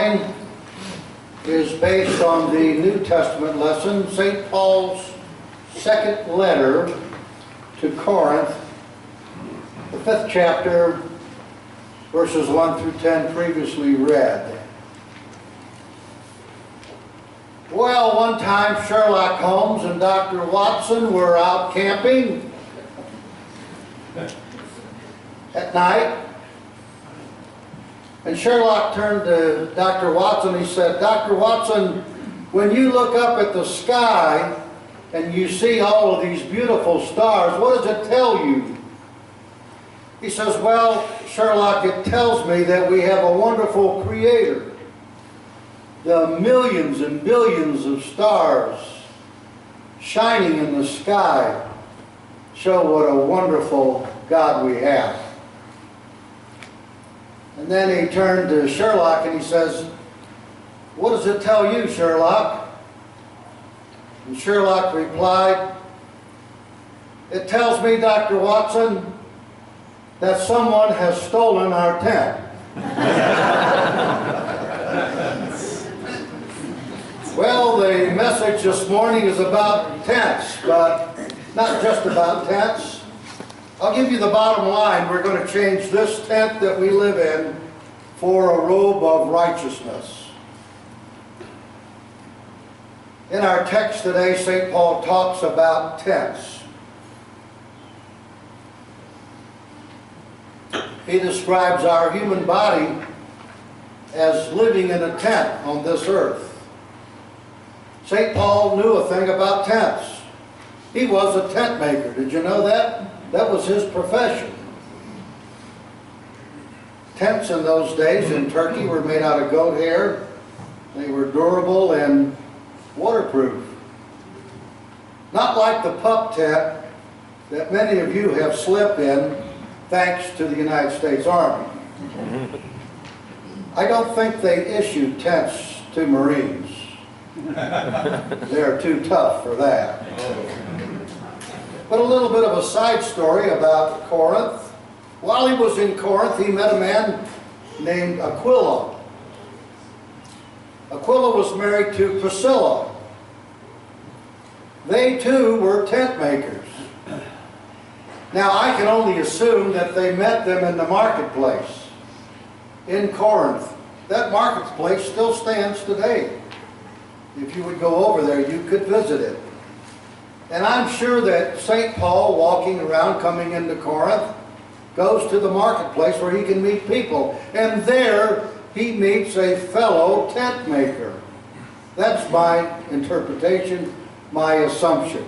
outline is based on the New Testament lesson, St. Paul's second letter to Corinth, the 5th chapter, verses 1 through 10, previously read. Well, one time Sherlock Holmes and Dr. Watson were out camping at night. And Sherlock turned to Dr. Watson. He said, "Dr. Watson, when you look up at the sky and you see all of these beautiful stars, what does it tell you?" He says, "Well, Sherlock, it tells me that we have a wonderful Creator. The millions and billions of stars shining in the sky show what a wonderful God we have." And then he turned to Sherlock and he says, "What does it tell you, Sherlock?" And Sherlock replied, "It tells me, Dr. Watson, that someone has stolen our tent." Well, the message this morning is about tents, but not just about tents. I'll give you the bottom line. We're going to change this tent that we live in for a robe of righteousness. In our text today, St. Paul talks about tents. He describes our human body as living in a tent on this earth. St. Paul knew a thing about tents. He was a tent maker. Did you know that? That was his profession. Tents in those days in Turkey were made out of goat hair. They were durable and waterproof. Not like the pup tent that many of you have slept in thanks to the United States Army. I don't think they issued tents to Marines. They're too tough for that. But a little bit of a side story about Corinth. While he was in Corinth, he met a man named Aquila. Aquila was married to Priscilla. They too were tent makers. Now I can only assume that they met them in the marketplace in Corinth. That marketplace still stands today. If you would go over there, you could visit it. And I'm sure that St. Paul, walking around, coming into Corinth, goes to the marketplace where he can meet people. And there he meets a fellow tent maker. That's my interpretation, my assumption.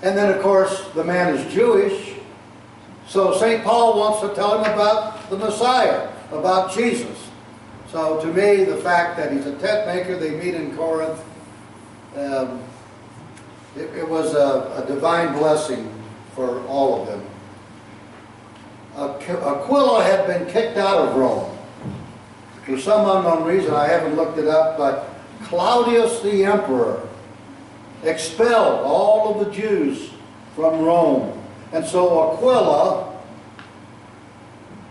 And then, of course, the man is Jewish. So St. Paul wants to tell him about the Messiah, about Jesus. So to me, the fact that he's a tent maker, they meet in Corinth, it was a divine blessing for all of them. Aquila had been kicked out of Rome. For some unknown reason, I haven't looked it up, but Claudius the emperor expelled all of the Jews from Rome. And so Aquila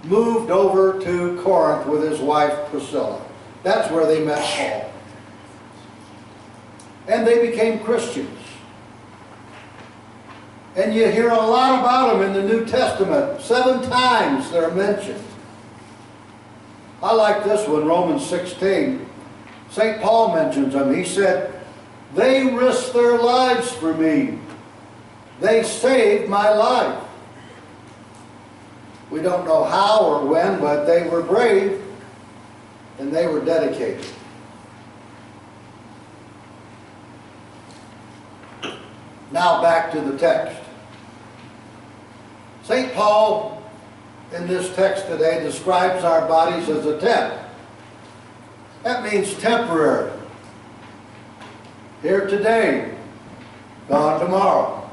moved over to Corinth with his wife Priscilla. That's where they met Paul. And they became Christians. And you hear a lot about them in the New Testament. 7 times they're mentioned. I like this one, Romans 16. St. Paul mentions them. He said, "They risked their lives for me. They saved my life." We don't know how or when, but they were brave and they were dedicated. Now back to the text. St. Paul, in this text today, describes our bodies as a tent. That means temporary. Here today, gone tomorrow.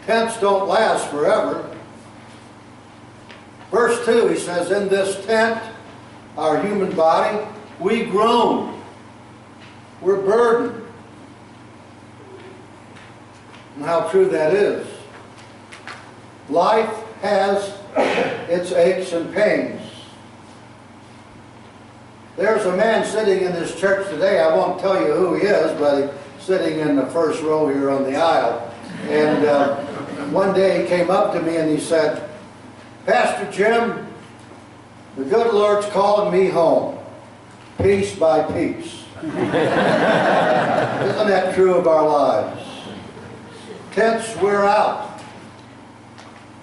Tents don't last forever. Verse 2, he says, "In this tent, our human body, we groan. We're burdened." And how true that is. Life has its aches and pains. There's a man sitting in this church today, I won't tell you who he is, but he's sitting in the first row here on the aisle. And one day he came up to me and he said, "Pastor Jim, the good Lord's calling me home, piece by piece." Isn't that true of our lives? Tents wear out.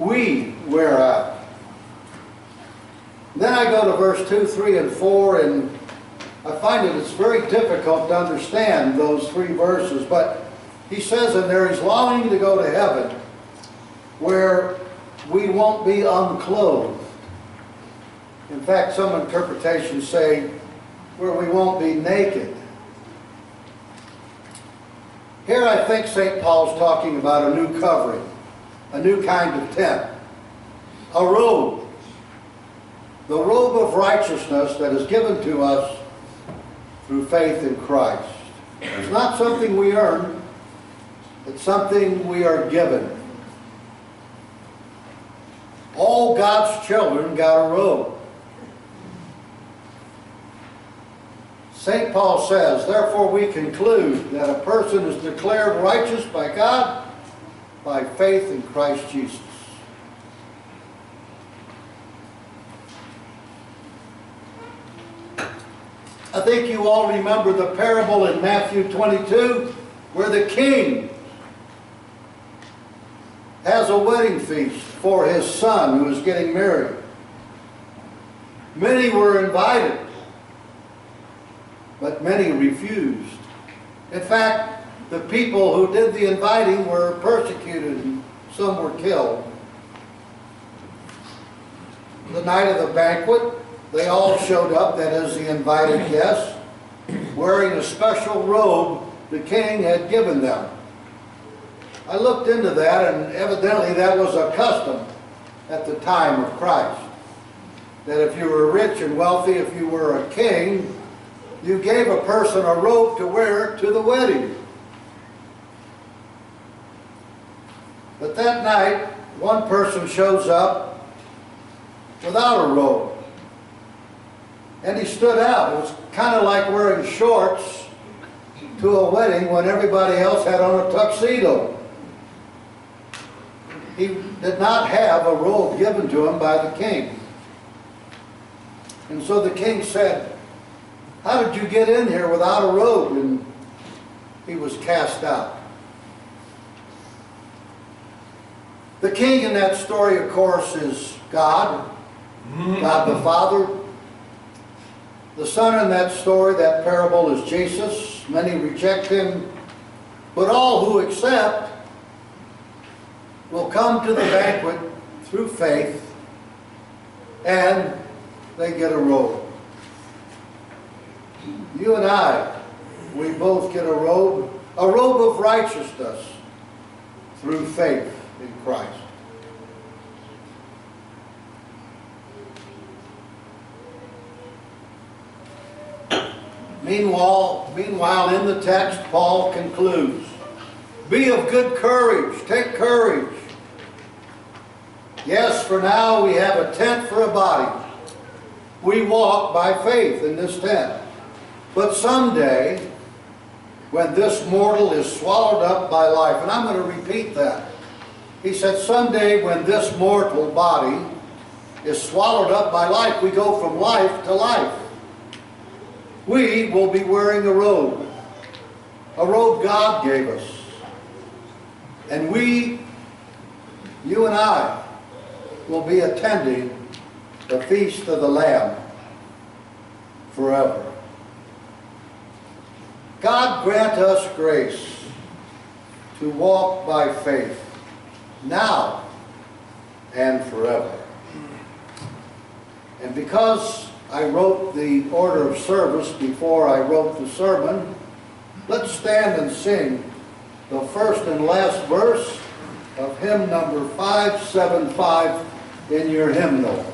We wear out. Then I go to verse 2, 3, and 4, and I find that it's very difficult to understand those three verses. But he says in there he's longing to go to heaven where we won't be unclothed. In fact, some interpretations say where we won't be naked. Here I think St. Paul's talking about a new covering, a new kind of tent, a robe, the robe of righteousness that is given to us through faith in Christ. It's not something we earn, it's something we are given. All God's children got a robe. St. Paul says, "Therefore we conclude that a person is declared righteous by God by faith in Christ Jesus." I think you all remember the parable in Matthew 22 where the king has a wedding feast for his son who is getting married. Many were invited, but many refused. In fact, the people who did the inviting were persecuted and some were killed. The night of the banquet, they all showed up, that is the invited guests, wearing a special robe the king had given them. I looked into that, and evidently that was a custom at the time of Christ. That if you were rich and wealthy, if you were a king, you gave a person a robe to wear to the wedding. But that night, one person shows up without a robe. And he stood out. It was kind of like wearing shorts to a wedding when everybody else had on a tuxedo. He did not have a robe given to him by the king. And so the king said, "How did you get in here without a robe?" And he was cast out. The king in that story, of course, is God, God the Father. The son in that story, that parable, is Jesus. Many reject him, but all who accept will come to the banquet through faith, and they get a robe. You and I, we both get a robe of righteousness through faith in Christ. Meanwhile, in the text, Paul concludes, "Be of good courage, take courage. Yes, for now we have a tent for a body. We walk by faith in this tent. But someday, when this mortal is swallowed up by life," and I'm going to repeat that. He said, someday when this mortal body is swallowed up by life, we go from life to life. We will be wearing a robe God gave us. And we, you and I, will be attending the Feast of the Lamb forever. God grant us grace to walk by faith now and forever. And because I wrote the order of service before I wrote the sermon, let's stand and sing the first and last verse of hymn number 575 in your hymnal.